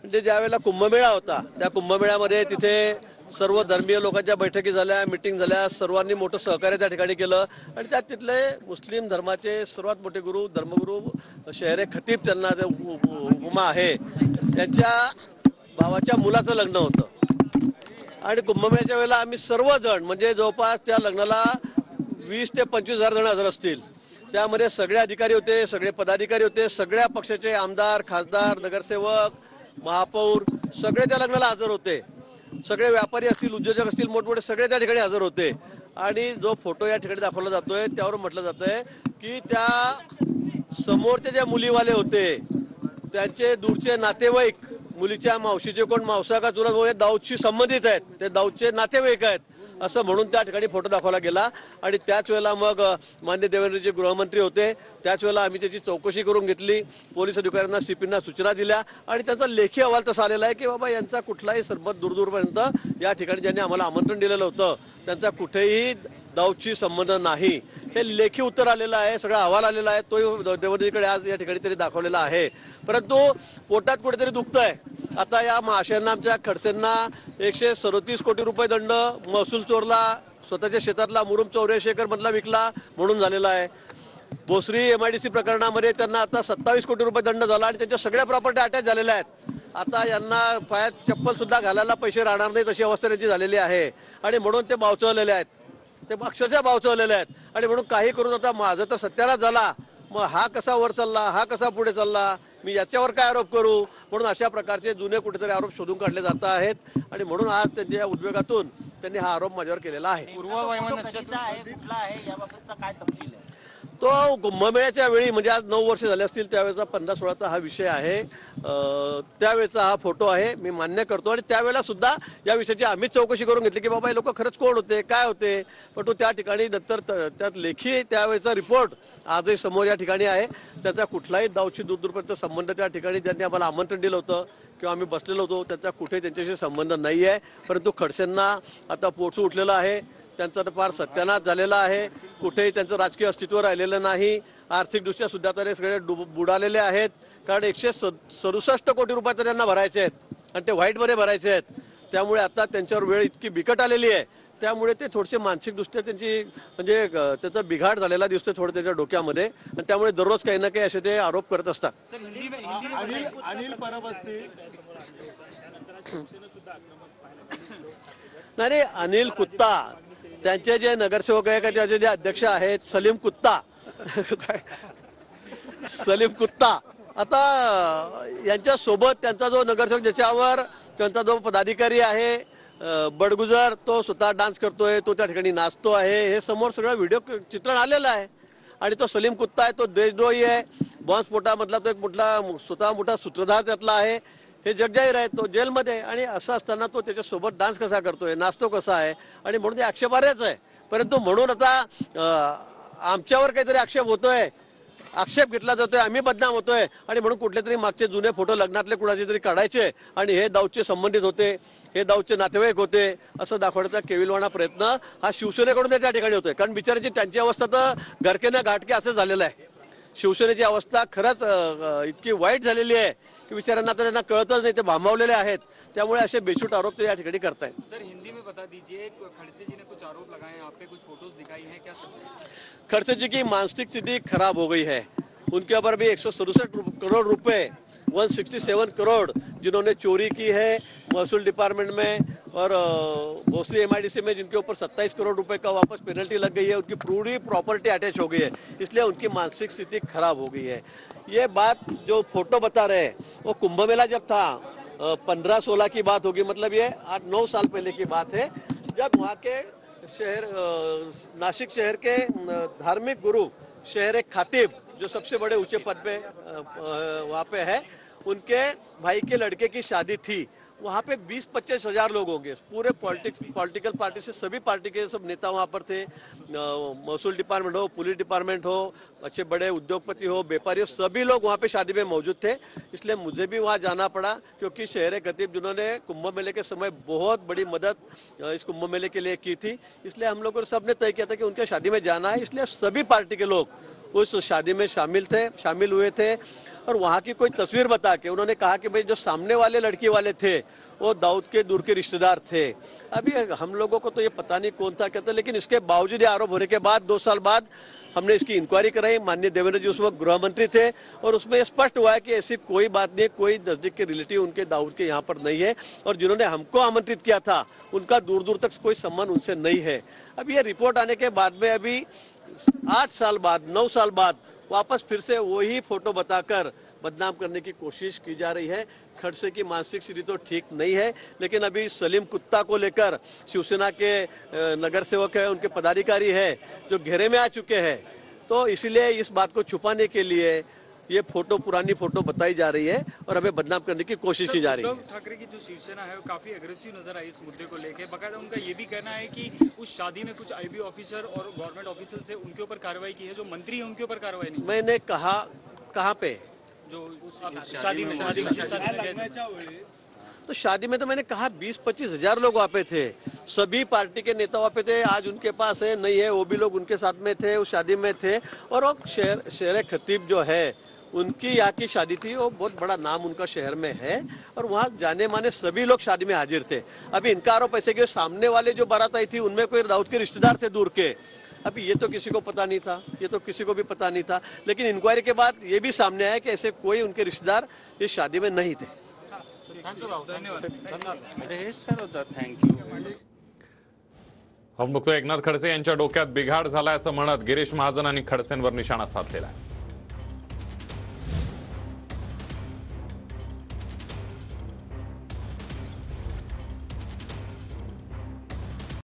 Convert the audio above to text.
म्हणजे ज्यावेळेला कुंभमेळा होता त्या कुंभमेळ्यामध्ये तिथे सर्व धर्मीय लोकांच्या बैठकी झाल्या, मिटिंग झाल्या, सर्वांनी मोठं सहकार्य त्या ठिकाणी केलं आणि त्यात तिथले मुस्लिम धर्माचे सर्वात मोठे गुरु धर्मगुरू शेहरे खतीब त्यांना उपमा आहे त्यांच्या भावाच्या मुलाचं लग्न होतं आणि कुंभमेळ्याच्या वेळेला आम्ही सर्वजण म्हणजे जवळपास त्या लग्नाला 20 ते 25,000 जण हजर असतील। त्यामध्ये सगळे अधिकारी होते, सगळे पदाधिकारी होते, सगळ्या पक्षाचे आमदार, खासदार, नगरसेवक, महापौर सगळे त्या लग्नाला हजर होते। सगळे व्यापारी असतील, उद्योजक असतील, मोठमोठे सगळे त्या ठिकाणी हजर होते आणि जो फोटो या ठिकाणी दाखवला जातोय त्यावर म्हटलं जातंय की त्या समोरचे जे मुलीवाले होते त्यांचे दूरचे नातेवाईक, मुलीच्या मावशीचे कोण मावसा का चुलत दाऊदशी संबंधित आहेत, ते दाऊदचे नातेवाईक आहेत असं म्हणून त्या ठिकाणी फोटो दाखवला गेला आणि त्याच वेळेला मग माननीय देवेंद्रजी गृहमंत्री होते, त्याच वेळेला आम्ही त्याची चौकशी करून घेतली, पोलीस अधिकाऱ्यांना सीपींना सूचना दिल्या आणि त्याचा लेखी अहवाल तसा आलेला आहे की बाबा यांचा कुठलाही सरबत दूरपर्यंत या ठिकाणी ज्यांनी आम्हाला आमंत्रण दिलेलं होतं त्यांचा कुठेही दाऊदशी संबंध नाही, हे लेखी उत्तर आलेलं आहे, सगळा अहवाल आलेला आहे, तो देवेंद्रजीकडे आज या ठिकाणी तरी दाखवलेला आहे। परंतु पोटात कुठेतरी दुखतंय। आता या महाशयांना आमच्या खडसेंना 137 कोटी रुपये दंड, महसूल चोरला, स्वतःच्या शेतातला मुरुम 84 एकर मधला विकला म्हणून झालेला आहे। भोसरी MIDC प्रकरणामध्ये त्यांना आता 27 कोटी रुपये दंड झाला आणि त्यांच्या सगळ्या प्रॉपर्टी अटॅच झालेल्या आहेत। आता यांना पायात चप्पल सुद्धा घालायला पैसे राहणार नाहीत अशी अवस्था त्यांची झालेली आहे आणि म्हणून ते बावचळलेले आहेत, ते अक्षरशः बावचळलेले आहेत आणि म्हणून काही करून आता माझं तर सत्यानाश झाला, मग हा कसा वर चालला, हा कसा पुढे चालला, मी याच्यावर काय आरोप करू, म्हणून अशा प्रकारचे जुने कुठेतरी आरोप शोधून काढले जात आहेत आणि म्हणून आज त्यांच्या उद्वेगातून त्यांनी हा आरोप माझ्यावर केलेला आहे। तो कुंभमेळ्याच्या वेळी म्हणजे आज 9 वर्ष झाले असतील त्यावेळेचा 15-16चा हा विषय आहे, त्यावेळेचा हा फोटो आहे, मी मान्य करतो आणि त्यावेळेला सुद्धा या विषयाची आम्हीच चौकशी करून घेतली की बाबा हे लोक खरंच कोण होते, काय होते, पण तो त्या ठिकाणी नंतर त्यात लेखी त्यावेळेचा रिपोर्ट आजही समोर या ठिकाणी आहे। त्याचा कुठलाही दाऊदशी दूरपर्यंत संबंध त्या ठिकाणी ज्यांनी आम्हाला आमंत्रण दिलं होतं किंवा आम्ही बसलेलो होतो त्याचा कुठे त्यांच्याशी संबंध नाही आहे, परंतु खडसेंना आता पोटसू उठलेलं आहे, त्यांचा फार सत्यानाश झालेला आहे, कुठेही त्यांचं राजकीय अस्तित्व राहिलेलं नाही, आर्थिकदृष्ट्या सुद्धा तरी सगळे बुडालेले आहेत, कारण 167 कोटी रुपये तर त्यांना भरायचे आहेत आणि ते व्हाईटमध्ये भरायचे आहेत। त्यामुळे आता त्यांच्यावर वेळ इतकी बिकट आलेली आहे, त्यामुळे ते थोडेसे मानसिकदृष्ट्या त्यांची म्हणजे त्याचा बिघाड झालेला दिसतो थोडं त्यांच्या डोक्यामध्ये आणि त्यामुळे दररोज काही ना काही असे ते आरोप करत असतात। नाही, अनिल कुत्ता, त्यांचे जे नगरसेवक आहे त्याचे जे अध्यक्ष आहेत सलीम कुत्ता सलीम कुत्ता, आता यांच्या सोबत त्यांचा जो नगरसेवक ज्याच्यावर त्यांचा जो पदाधिकारी आहे बडगुजर, तो स्वतः डान्स करतोय, तो त्या ठिकाणी नाचतो आहे, हे समोर सगळं व्हिडिओ चित्रण आलेलं आहे आणि तो सलीम कुत्ता आहे, तो देशद्रोही आहे, बॉम्बस्फोटामधला तो एक स्वतः मोठा सूत्रधार त्यातला आहे, हे जगजाहीर आहे, तो जेलमध्ये आणि असं असताना तो त्याच्यासोबत डान्स कसा करतोय, नाचतो कसा आहे आणि म्हणून ते आक्षेपार्हच आहे। परंतु म्हणून आता आमच्यावर काहीतरी आक्षेप होतोय, आक्षेप घेतला जातोय, आम्ही बदनाम होतोय आणि म्हणून कुठले तरी मागचे जुने फोटो लग्नातले कुणाचे तरी काढायचे आणि हे दाऊदचे संबंधित होते, हे दाऊदचे नातेवाईक होते असं दाखवण्याचा केविलवाणा प्रयत्न हा शिवसेनेकडून त्या ठिकाणी होतोय, कारण बिचाराची त्यांची अवस्था तर घरके घाटके असं झालेलं आहे। शिवसेनेची अवस्था खरंच इतकी वाईट झालेली आहे की बिचाऱ्यांना तर त्यांना कळतच नाही, ते भांबावलेले आहेत, त्यामुळे असे बेछूट आरोप ते या ठिकाणी करतायत। सर हिंदी में बता दीजिए, खड़से जी ने कुछ आरोप लगाए हैं, आप पे कुछ फोटोज दिखाई हैं, क्या सच है? खड़से जी की मानसिक स्थिति खराब हो गई है, उनके ऊपर भी 167 करोड़ रुपए 167 करोड़ जिन्होंने चोरी की है महसूल डिपार्टमेंट में और भोसरी MIDC में जिनके ऊपर 27 करोड़ रुपए का वापस पेनल्टी लग गई है, उनकी पूरी प्रॉपर्टी अटैच हो गई है, इसलिए उनकी मानसिक स्थिति खराब हो गई है। ये बात जो फोटो बता रहे हैं वो कुंभ मेला जब था 15-16 की बात होगी, मतलब ये 8-9 साल पहले की बात है, जब वहाँ के शहर नासिक शहर के धार्मिक गुरु शहर खातिब जो सबसे बड़े ऊंचे पद पे वहाँ पे है, उनके भाई के लड़के की शादी थी, वहाँ पे 20-25 हजार लोग होंगे, पूरे पॉलिटिकल पार्टी से सभी पार्टी के सब नेता वहाँ पर थे, महसूल डिपार्टमेंट हो, पुलिस डिपार्टमेंट हो, अच्छे बड़े उद्योगपति हो, व्यापारी हो, सभी लोग वहाँ पे शादी में मौजूद थे। इसलिए मुझे भी वहाँ जाना पड़ा क्योंकि शहर खतीब जिन्होंने कुंभ मेले के समय बहुत बड़ी मदद इस कुंभ मेले के लिए की थी, इसलिए हम लोगों ने सबने तय किया था कि उनके शादी में जाना है, इसलिए सभी पार्टी के लोग उस शादी में शामिल हुए थे और वहाँ की कोई तस्वीर बता के उन्होंने कहा कि भाई जो सामने वाले लड़की वाले थे वो दाऊद के दूर के रिश्तेदार थे। अभी हम लोगों को तो ये पता नहीं कौन था कहते, लेकिन इसके बावजूद ये आरोप होने के बाद 2 साल बाद हमने इसकी इंक्वायरी कराई। माननीय देवेंद्र जी उस वक्त गृह मंत्री थे और उसमें स्पष्ट हुआ है कि ऐसी कोई बात नहीं, कोई नजदीक के रिलेटिव उनके दाऊद के यहाँ पर नहीं है और जिन्होंने हमको आमंत्रित किया था उनका दूर दूर तक कोई संबंध उनसे नहीं है। अब ये रिपोर्ट आने के बाद में अभी 8 साल बाद 9 साल बाद वापस फिर से वही फोटो बताकर बदनाम करने की कोशिश की जा रही है। खड़से की मानसिक स्थिति तो ठीक नहीं है, लेकिन अभी सलीम कुत्ता को लेकर शिवसेना के नगर सेवक है, उनके पदाधिकारी है जो घेरे में आ चुके हैं, तो इसीलिए इस बात को छुपाने के लिए ये फोटो, पुरानी फोटो बताई जा रही है और हमें बदनाम करने की कोशिश की जा रही है। उद्धव ठाकरे की जो शिवसेना है वो काफी एग्रेसिव नजर आई इस मुद्दे को लेकर। बाकायदा उनका ये भी कहना है कि उस शादी में कुछ आईबी ऑफिसर और गवर्नमेंट ऑफिसर से उनके ऊपर कार्रवाई की है, जो मंत्री है उनके ऊपर कार्रवाई नहीं। मैंने कहा कहाँ पे? जो शादी में तो शादी में तो मैंने कहा 20-25 हजार लोग वहाँ पे थे, सभी पार्टी के नेता वहाँ पे थे। आज उनके पास है नहीं है, वो भी लोग उनके साथ में थे, उस शादी में थे। और वो शेर खतीब जो है उनकी यहाँ की शादी थी, वो बहुत बड़ा नाम उनका शहर में है और वहाँ जाने माने सभी लोग शादी में हाजिर थे। अभी इनका आरोप ऐसे कि सामने वाले जो बारात आई थी उनमें कोई दाऊद के रिश्तेदार थे दूर के। अभी ये तो किसी को पता नहीं था, ये तो किसी को भी पता नहीं था, लेकिन इंक्वायरी के बाद ये भी सामने आया कि ऐसे कोई उनके रिश्तेदार इस शादी में नहीं थे। हम बघतोय एकनाथ खडसे यांच्या डोक्यात बिघाड झाला असं म्हणत गिरीश महाजन आणि खडसेंवर निशाणा साधलेला आहे।